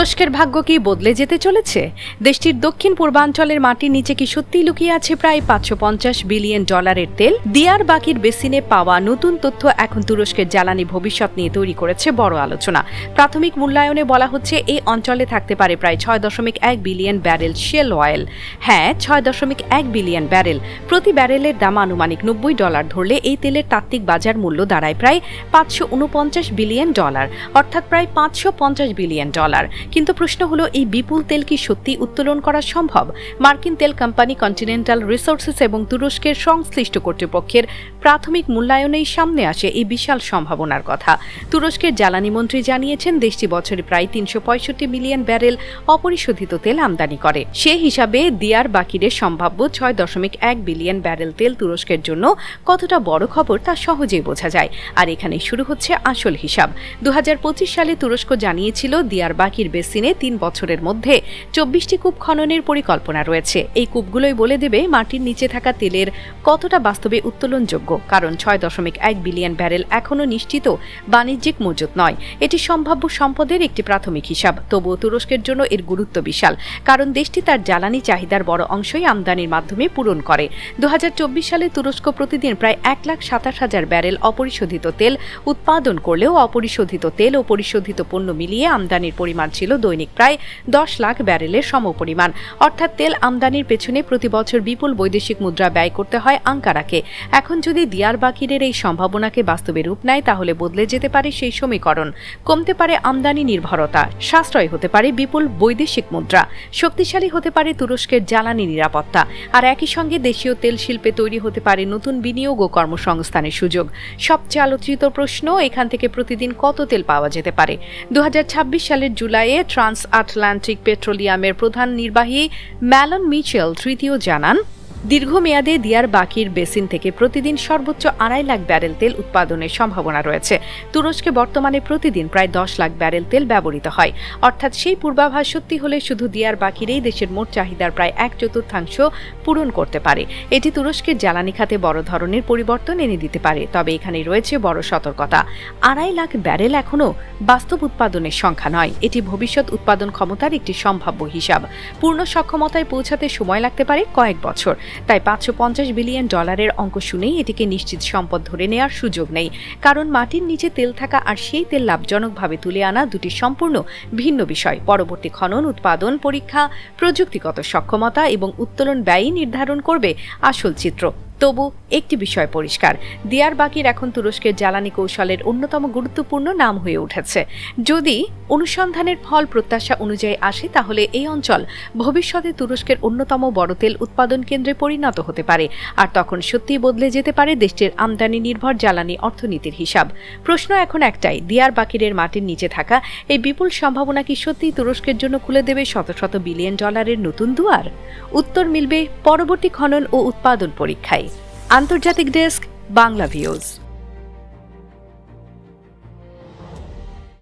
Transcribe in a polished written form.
তুরস্কের ভাগ্য কি বদলে যেতে চলেছে? দেশটির দক্ষিণ পূর্বাঞ্চলের মাটির নিচে কি সত্যিই লুকিয়ে আছে প্রায় $550 বিলিয়ন তেল? দিয়ারবাকির বেসিনে পাওয়া নতুন তথ্য এখন তুরস্কের জ্বালানি ভবিষ্যৎ নিয়ে তৈরি করেছে বড় আলোচনা। প্রাথমিক মূল্যায়নে বলা হচ্ছে এই অঞ্চলে থাকতে পারে প্রায় 6.1 বিলিয়ন ব্যারেল শেল অয়েল। হ্যাঁ, 6.1 বিলিয়ন ব্যারেল। প্রতি ব্যারেলের দাম আনুমানিক $90 ধরলে এই তেলের তাত্ত্বিক বাজার মূল্য দাঁড়ায় প্রায় $549 বিলিয়ন, অর্থাৎ প্রায় $550 বিলিয়ন। কিন্তু প্রশ্ন হলো, এই বিপুল তেল কি সত্যি উত্তোলন করা সম্ভব? মার্কিন তেল কোম্পানি কন্টিনেন্টাল রিসোর্সেস এবং তুরস্কের সংশ্লিষ্ট কর্তৃপক্ষের প্রাথমিক মূল্যায়নেই সামনে আসে এই বিশাল সম্ভাবনার কথা। তুরস্কের জ্বালানি মন্ত্রী জানিয়েছেন, দেশটি বছরে প্রায় 365 মিলিয়ন ব্যারেল অপরিশোধিত তেল আমদানি করে। সে হিসাবে দিয়ারবাকিরের সম্ভাব্য 6.1 বিলিয়ন ব্যারেল তেল তুরস্কের জন্য কতটা বড় খবর তা সহজেই বোঝা যায়। আর এখানেই শুরু হচ্ছে আসল হিসাব। 2025 সালে তুরস্ক জানিয়েছিল দিয়ারবাকির বেসিনে 3 বছরের মধ্যে 24টি কূপ খননের পরিকল্পনা রয়েছে। এই কূপগুলোই বলে দেবে মাটির নিচে থাকা তেলের কতটা বাস্তবে উত্তোলনযোগ্য। কারণ 6.1 বিলিয়ন ব্যারেল এখনও নিশ্চিত বাণিজ্যিক মজুত নয়। এটি সম্ভাব্য সম্পদের একটি প্রাথমিক হিসাব। তবুও তুরস্কের জন্য এর গুরুত্ব বিশাল, কারণ দেশটি তার জ্বালানি চাহিদার বড় অংশই আমদানির মাধ্যমে পূরণ করে। 2024 সালে তুরস্ক প্রতিদিন প্রায় 1,27,000 ব্যারেল অপরিশোধিত তেল উৎপাদন করলেও অপরিশোধিত তেল ও পরিশোধিত পণ্য মিলিয়ে আমদানির পরিমাণ ছিল দৈনিক প্রায় 10 লাখ ব্যারেলের সমপরিমাণ। অর্থাৎ তেল আমদানির পেছনে প্রতি বছর বিপুল বৈদেশিক মুদ্রা ব্যয় করতে হয় আঙ্কারাকে। এখন যদি দিয়ারবাকিরের এই সম্ভাবনাকে বাস্তবে রূপ নেয়, তাহলে বদলে যেতে পারে সেই সমীকরণ। কমতে পারে আমদানি নির্ভরতা, সাশ্রয় হতে পারে বিপুল বৈদেশিক মুদ্রা, শক্তিশালী হতে পারে তুরস্কের জ্বালানি নিরাপত্তা, আর একই সঙ্গে দেশীয় তেল শিল্পে তৈরি হতে পারে নতুন বিনিয়োগ ও কর্মসংস্থানের সুযোগ। সবচেয়ে আলোচিত প্রশ্ন, এখান থেকে প্রতিদিন কত তেল পাওয়া যেতে পারে? 2026 সালের জুলাইয়ে ট্রান্স আটলান্টিক পেট্রোলিয়ামের প্রধান নির্বাহী ম্যালন মিচেল তৃতীয় জানান, দীর্ঘমেয়াদে দিয়ারবাকির বেসিন থেকে প্রতিদিন সর্বোচ্চ 2.5 লাখ ব্যারেল তেল উৎপাদনের সম্ভাবনা রয়েছে। তুরস্কে বর্তমানে প্রতিদিন প্রায় 10 লাখ ব্যারেল তেল ব্যবহৃত হয়। অর্থাৎ সেই পূর্বাভাস সত্যি হলে শুধু দিয়ারবাকিরেই দেশের মোট চাহিদার প্রায় 1/4 পূরণ করতে পারে। এটি তুরস্কের জ্বালানি খাতে বড় ধরনের পরিবর্তন এনে দিতে পারে। তবে এখানে রয়েছে বড় সতর্কতা। 2.5 লাখ ব্যারেল এখনও বাস্তব উৎপাদনের সংখ্যা নয়, এটি ভবিষ্যৎ উৎপাদন ক্ষমতার একটি সম্ভাব্য হিসাব। পূর্ণ সক্ষমতায় পৌঁছাতে সময় লাগতে পারে কয়েক বছর। তাই $550 বিলিয়ন অঙ্ক শুনেই এটিকে নিশ্চিত সম্পদ ধরে নেওয়ার সুযোগ নেই। কারণ মাটির নিচে তেল থাকা আর সেই তেল লাভজনকভাবে তুলে আনা দুটি সম্পূর্ণ ভিন্ন বিষয়। পরবর্তী খনন, উৎপাদন, পরীক্ষা, প্রযুক্তিগত সক্ষমতা এবং উত্তোলন ব্যয়ই নির্ধারণ করবে আসল চিত্র। তবু একটি বিষয় পরিষ্কার, দিয়ারবাকির এখন তুরস্কের জ্বালানি কৌশলের অন্যতম গুরুত্বপূর্ণ নাম হয়ে উঠেছে। যদি অনুসন্ধানের ফল প্রত্যাশা অনুযায়ী আসে, তাহলে এই অঞ্চল ভবিষ্যতে তুরস্কের অন্যতম বড় তেল উৎপাদন কেন্দ্রে পরিণত হতে পারে। আর তখন সত্যিই বদলে যেতে পারে দেশটির আমদানি নির্ভর জ্বালানি অর্থনীতির হিসাব। প্রশ্ন এখন একটাই, দিয়ারবাকিরের মাটির নিচে থাকা এই বিপুল সম্ভাবনা কি সত্যিই তুরস্কের জন্য খুলে দেবে শত শত বিলিয়ন ডলারের নতুন দুয়ার? উত্তর মিলবে পরবর্তী খনন ও উৎপাদন পরীক্ষায়। আন্তর্জাতিক ডেস্ক, বাংলা ভিউজ।